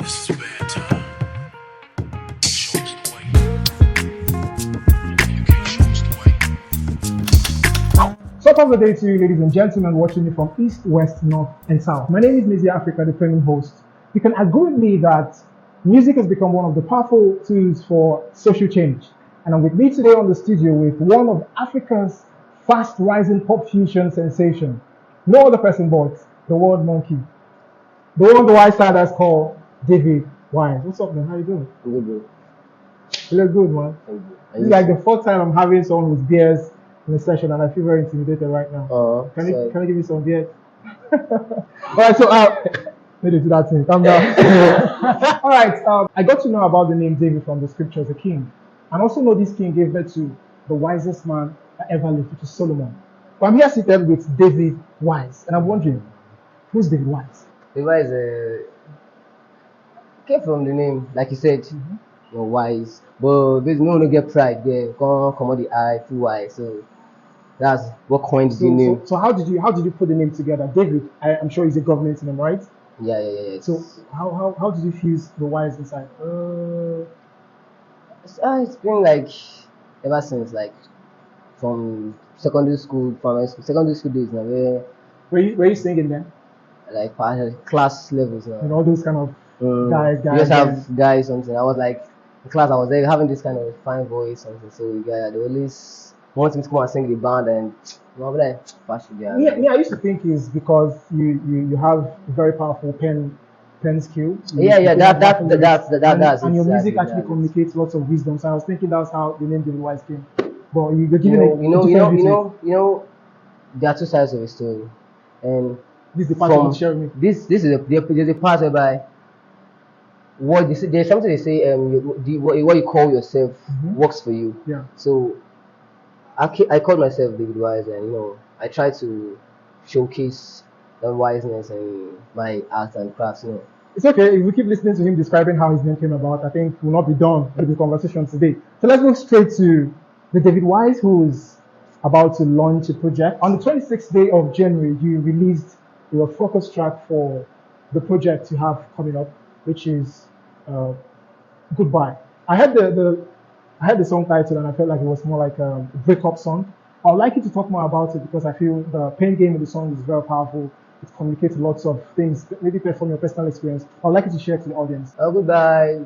This is bad time. Show us the way. You can't show us the way. Top of the day to you, ladies and gentlemen, watching me from East, West, North, and South. My name is Mezie Africa, the premium host. You can agree with me that music has become one of the powerful tools for social change. And I'm with me today on the studio with one of Africa's fast rising pop fusion sensation. No other person but the world monkey. The one the Wyseside has called David Wyse. What's up, man? How you doing? Good, bro. You look good, man. Thank you. This is like the first time I'm having someone with beers in the session, and I feel very intimidated right now. Can you give me some beers? All right, so let me do that thing. Calm down. All right, I got to know about the name David from the scriptures, the king, and also know this king gave birth to the wisest man that ever lived, which is Solomon. But I'm here seated with David Wyse, and I'm wondering, who's David Wyse? The Wise came from the name, like you said, wise. But there's no get pride there. Come on the eye, full wise. So that's what coined the name. So how did you put the name together? David, I'm sure is a government name, right? Yeah. So how did you fuse the Wyse inside? It's been like ever since like from secondary school days now, where Were you singing then? like class levels now. And all those kind of guys. We just have guys something. I was like in class. I was there having this kind of fine voice something. So yeah, they always want me to come and sing in the band, and I'm like, yeah. Me, I used to think is because you have very powerful pen skill. That's and your it, music exactly, actually yeah. communicates lots of wisdom. So I was thinking that's how the name David Wyse came. But you're giving You know, there are two sides of a story, and this is the part you want to share with me. This is there's a part whereby what they say, there's something they say what you call yourself works for you. Yeah. So I called myself David Wyse, and I try to showcase the wiseness and my art and crafts. It's okay if we keep listening to him describing how his name came about. I think we'll not be done with the conversation today. So let's go straight to the David Wyse, who is about to launch a project. On the 26th day of January, you released your focus track for the project you have coming up, which is Goodbye. I had the song title, and I felt like it was more like a breakup song. I'd like you to talk more about it because I feel the pain game of the song is very powerful. It communicates lots of things, maybe from your personal experience. I'd like you to share to the audience. Goodbye.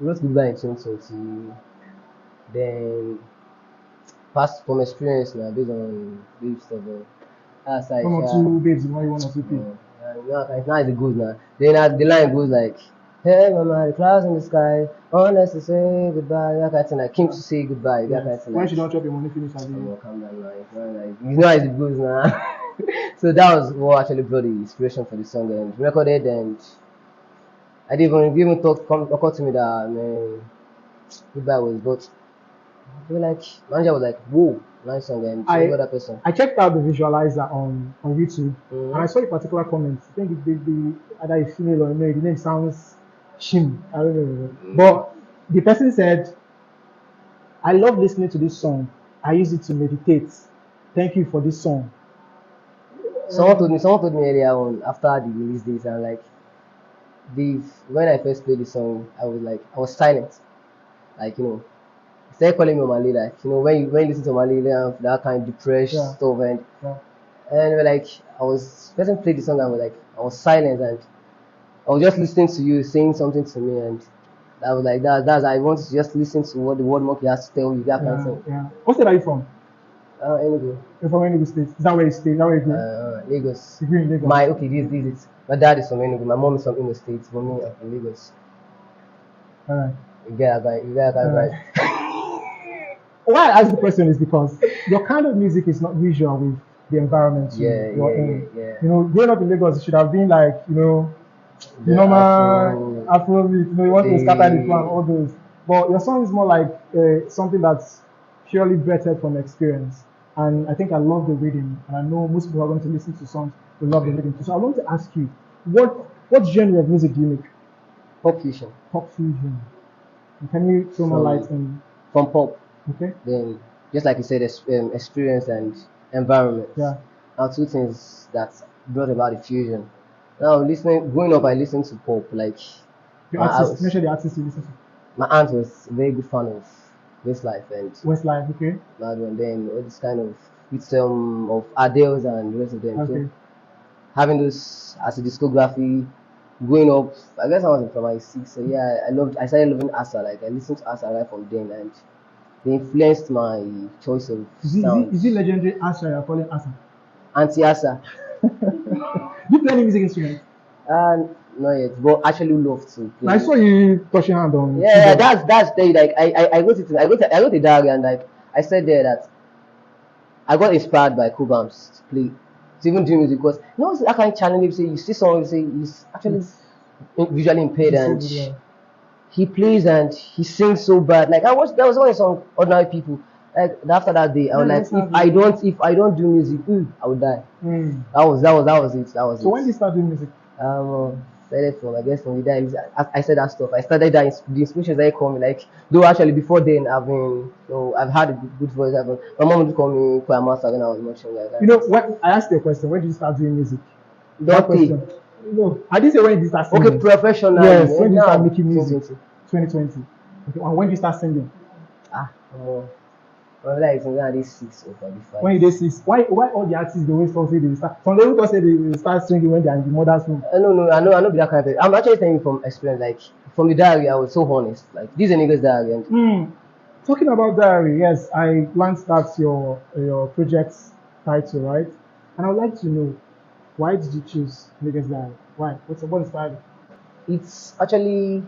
We wrote Goodbye in 2020. Then, past from experience now, based on babe stuff. That's like, One or two babes, one or two people. now it's good now. Then the line goes like, hey mama, the clouds in the sky, honest to say goodbye. That kind of thing. I came to say goodbye. That kind of thing. When she don't drop your money, finish her video. Calm down, like you know how it goes now. So that was what actually brought the inspiration for the song, and recorded, and I didn't even occur to me that man, goodbye was, but they were like, manager was like, whoa, nice song, and that person. I checked out the visualizer on YouTube, and I saw a particular comment. I think the either a female or a male. The name sounds Shim. I don't know, but the person said, "I love listening to this song. I use it to meditate. Thank you for this song." Someone told me earlier on after the release days, and like, when I first played the song, I was silent, like they started calling me Omale, like when you listen to Omale, that kind of depressed stuff, and we're like, person played the song, and I was silent, and I was just listening to you saying something to me, and I was like, I want to just listen to what the word monkey has to tell you, that kind of thing. Yeah. What state are you from? Enugu. You're from Enugu State. Is that where you stay? Is that where you grew? Lagos. You grew in Lagos. This is. My dad is from Enugu. My mom is from Imo State. For me, I'm from Lagos. All right. You get that right. Why I ask the question is because your kind of music is not usual with the environment you're in. Yeah. Growing up in Lagos, it should have been like, the normal Afrobeat, you want to scatter the plan, all those. But your song is more like something that's purely breathed from experience. And I think I love the rhythm. And I know most people are going to listen to songs who love the rhythm. So I want to ask you, what genre of music do you make? Pop fusion. Pop fusion. And can you throw more light on? From pop. Okay. Then, just like you said, experience and environment. Yeah. Are two things that brought about the fusion. Now listening, growing up, I listened to pop. Like The my artist, house, mention the artist you listen to. my aunt was a very good fan of Westlife and Westlife, okay, that one. Then all this kind of with some of Adele's and the rest of them. So okay. having those as a discography, growing up, I guess I was in primary six. So yeah, I started loving Asa. Like I listened to Asa right from then, and they influenced my choice of Is it sounds. legendary Asa you're calling Asa? Anti Asa, Do you play any music instrument? and not yet, but actually love to I play. saw you touching hand on Yeah, keyboard. that's the like I wrote a diary and like I said there that I got inspired by Kubams to play to even do music because you know that kind of challenge you say you see someone you say he's actually It's visually impaired and disabled, yeah. he plays and he sings so bad. Like I watched there was always some ordinary people. Like after that day, I Yeah, was like, let's have it. if I don't do music, I would die. Mm. That was it. That was So when did you it. start doing music? Started from I guess from the day I said that stuff. I started that the inspirations that call me like though actually before then I've been I've had a good voice. My mom would call me choir master when I was much younger. You know, when I asked you a question, when did you start doing music? That Dirty. question. No, I didn't say when did you start Okay, singing. professionally. Yes, when did you start Now making music? 2020. 2020. Okay, and when did you start singing? Ah, um, well, like it's around this 6 or 5. When did they see? Why all the artists they always talk say they start? Some people say they start singing when they are in the mother's room. No, I know be that kind of person. I'm actually telling you from experience. Like from the diary, I was so honest. Like this is a nigga's diary, and Hmm. Talking about diary, yes, I glanced at your project's title, right? And I would like to know why did you choose Niggas Diary? Why? What inspired it? it's actually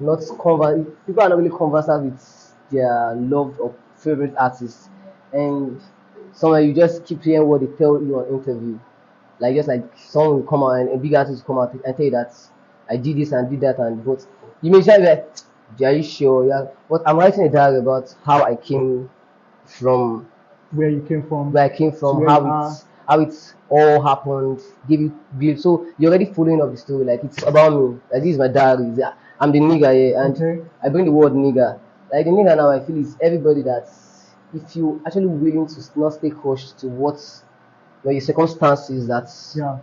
not conver. People are not really conversant with their loved or favorite artists, and somewhere you just keep hearing what they tell you on interview. Like just like someone will come out and a big artist will come out and tell you that I did this and did that and but you may say like, are you sure? Yeah, but I'm writing a diary about how I came from Where you came from where I came to from, where you are. how it all happened, give you build. So you're already following up the story. Like it's about me. Like this is my diary. I'm the nigga here, and Okay. I bring the word nigga. Like the nigga now, I feel is everybody that if you actually willing to not stay crushed to what your circumstances that Yeah.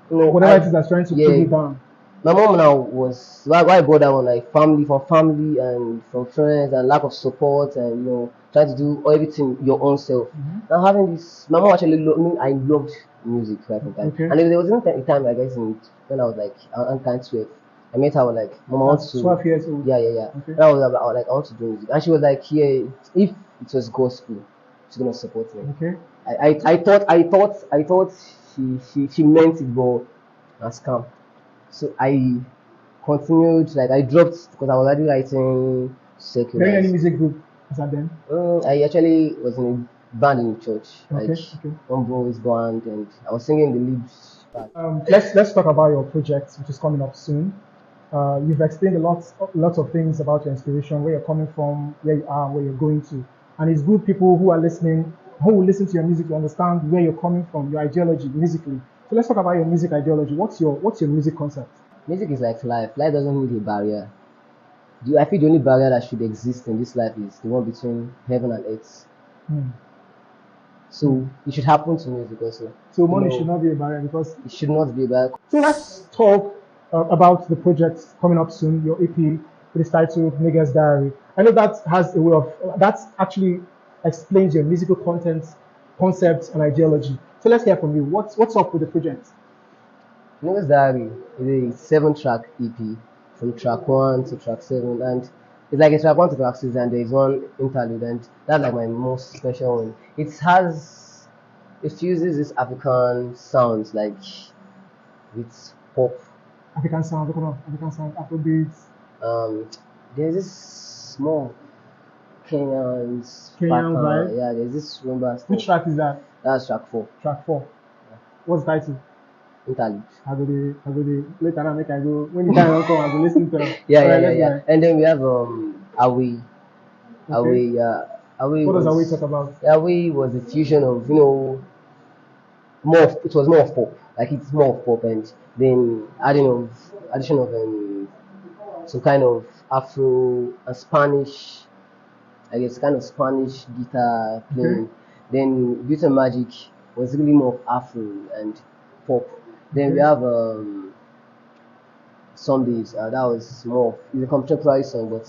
Whatever it I is that's trying to pull yeah you down. my mom now was why I brought that one like family and from friends and lack of support and trying to do everything your own self. Hmm. Now having this, my mom actually me. I loved music right from time, Okay. and there was a time I guess when I was like I'm kind 12. I met her I was like, Mom, I want That's to 12 years old. yeah. Okay. And I was like I want to do music, and she was like, yeah, if it was gospel, she's gonna support me. Okay. I thought she meant it, but a scam. So I continued, like I dropped because I was already writing Very any seculars. music group is that then? I actually was in a band in church, like Okay. Okay. one boys band, and I was singing the lead part. Let's talk about your project, which is coming up soon. You've explained lots of things about your inspiration, where you're coming from, where you are, where you're going to, and it's good people who are listening, who will listen to your music to understand where you're coming from, your ideology musically. So let's talk about your music ideology. What's your music concept? Music is like life. Life doesn't need a barrier. I feel the only barrier that should exist in this life is the one between heaven and earth. Hmm. Hmm. So it should happen to music also. So You money should know, not be a barrier because. it should not be a barrier. So let's talk about the project coming up soon. Your EP it is titled Niggas Diary. I know that has a way of that actually explains your musical content, concepts, and ideology. So let's hear from you. What's up with the project? News Diary is a 7 track EP from track 1 to track 7, and it's like a track 1 to track 6, and there's one interlude, and that's like my most special one. It fuses this African sounds like with pop. African sound, talking of African sound, Afrobeats, Um, there's this small Kenyan Kenyan pattern, vibe. yeah. There's this rumba Which stuff. track is that? That's track 4, Track 4. What's the title? interlude. I go later on make I go when the time will come I go listen to it. Alright, let's Yeah. go. And then we have Away. Okay. Away What does we was talk about? Away was a fusion of it was more of pop, like it's more of pop, and then addition of some kind of Afro and Spanish, I guess kind of Spanish guitar Okay. playing. Then Beauty and Magic was really more of Afro and pop. Then we Okay. have Some Days. That was it's a contemporary song, but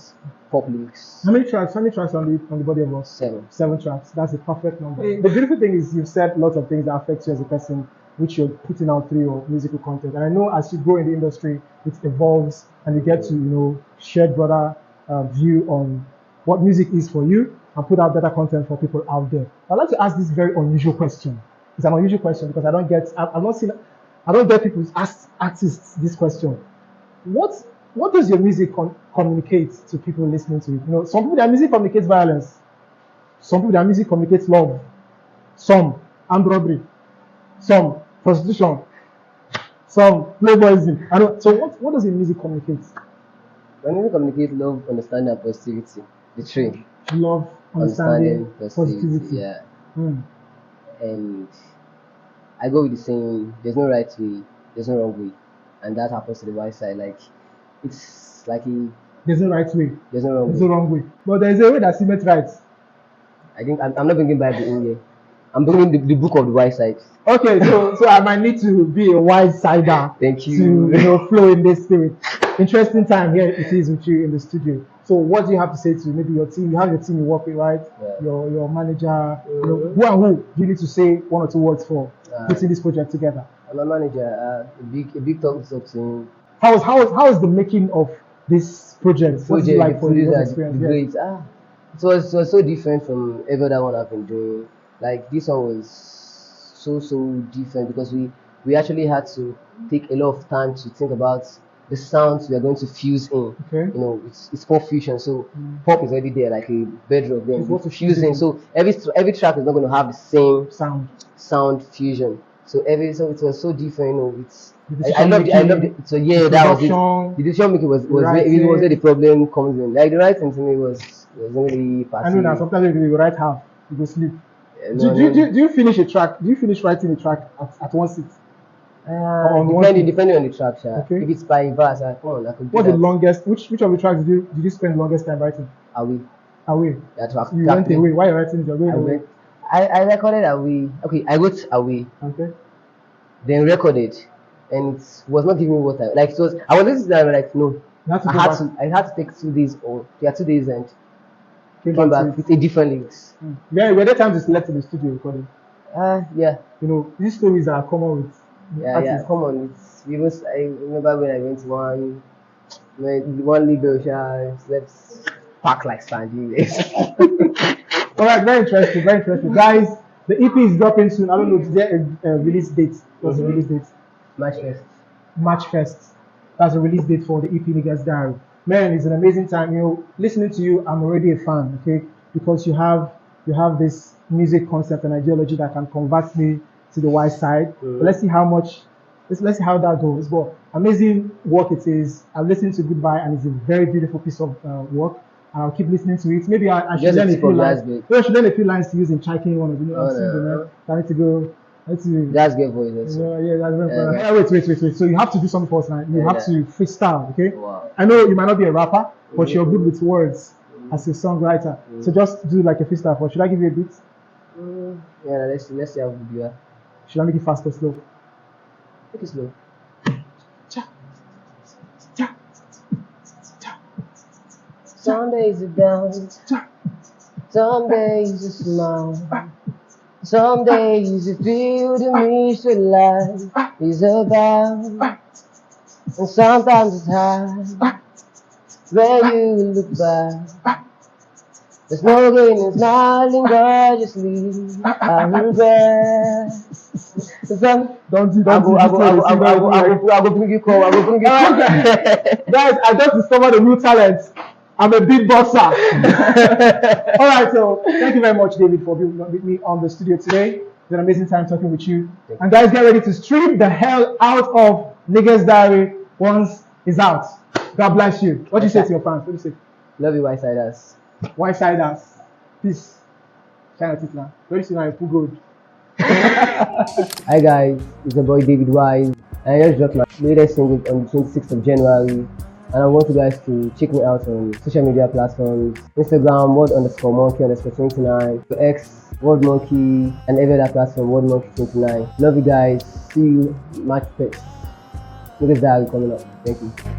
pop lyrics. How many tracks? How many tracks on the body of work? 7. 7 tracks. That's a perfect number. The beautiful thing is you've said lots of things that affect you as a person, which you're putting out through your musical content. And I know as you grow in the industry, it evolves, and you get to share broader view on what music is for you, and put out better content for people out there. I'd like to ask this very unusual question. It's an unusual question because I don't get people ask artists this question. What does your music communicate to people listening to it? Some people, their music communicates violence. Some people, their music communicates love. Some armed robbery. Some prostitution. Some playboyism. I don't. So what does your music communicate? My music communicates love, understanding, and positivity. The three. Love, understanding, positivity. Yeah. Hmm. And I go with the saying, there's no right way, there's no wrong way. And that happens to the Wyseside. Like, it's like There's no right way. there's no wrong There's way. no wrong way. But there's a way that seems right. I think I'm not bringing Bible in here. I'm bringing the book of the Wyseside. Okay, so I might need to be a wise sider Thank to you. flow in this spirit. Interesting time here it is with you in the studio. So what do you have to say to maybe your team? You have your team you work with, right? Yeah. Your manager. Who and who do you need to say one or two words for putting this project together? I'm a manager. A big thumbs up to him. How is the making of this project? What's it like for you? What's the The experience? great. It was so different from every other one I've been doing. Like this one was so different because we actually had to take a lot of time to think about the sounds we are going to fuse in. Okay. It's pop fusion, so pop is already there like a bedrock. Then It's what we to fuse fuse in. in. So every track is not going to have the same Sound. sound fusion. So it was so different. The I loved it. decision making, So yeah, that was production, it. The decision making was writing. it was where the problem comes in. Like the writing to me was really I know that passive. sometimes you write half, you go sleep. Yeah, Do, no, do, no. do, do you finish a track? Do you finish writing a track at one sit? on one Depending thing? depending on the track, sha. Okay. If it's by verse, come on, I could do What's the that. longest? Which of the tracks did you spend the longest time writing? Away. Away. That track. You track went three. away. Why you writing? You're going I away. went. I recorded Away. Okay, I wrote Away, Okay. then recorded, and it was not giving me what I like. So I was listening to that, like no, You have to I go had back. to I had to take 2 days or 2 days and Came came back to back it. with a different lyrics. Were there times you slept in the studio recording? Yeah. These stories that are common with Yeah, artists. come on. I remember when I went to one legal slept packed like sandy. All right, very interesting, very interesting. Guys, the EP is dropping soon. I don't know, is there a release date? What's the release date? Match first. March 1st. That's the release date for the EP Niggas Diary. Man, it's an amazing time. Listening to you, I'm already a fan, okay? Because you have this music concept and ideology that can convert me to the Wyseside. But let's see how that goes. But amazing work it is. I've listened to Goodbye and it's a very beautiful piece of work. And I'll keep listening to it. Maybe I should Just a learn a tip few of lines. Glasgow. Maybe I should learn a few lines to use in Chiking one of Oh, I'm single, no. man. So I need to go. That's good voice also. Yeah, that's very fun. Yeah. Wait. So you have to do something for us now. You Yeah. have to freestyle, okay? Wow. I know you might not be a rapper, but you're good with words as a songwriter. So just do like a freestyle for us. Should I give you a beat? Yeah, let's see how we do that. Should I make it fast or slow? Take it slow. Some days are down, some days you smile. Some days you feel the mystery life is about. And sometimes it's hard when you look back. There's no gain in smiling gorgeously. I regret. Don't do I go bring you call. I go bring you call. Guys, I just discovered a new talent. I'm a beatboxer. All right, so thank you very much, David, for being with me on the studio today. It's an amazing time talking with you. And guys, get ready to stream the hell out of Niggas Diary once it's out. God bless you. What do you say to your fans? What do you say? Love you, Wysiders. Wysiders. Peace. Shine at it now. Very soon I put good. Hi guys, it's your boy David Wyse. I just dropped my latest single on the 26th of January. And I want you guys to check me out on social media platforms. Instagram, _monkey_29. X, World Monkey, and every other platform, World Monkey 29. Love you guys. See you March 1st. Look at that coming up. Thank you.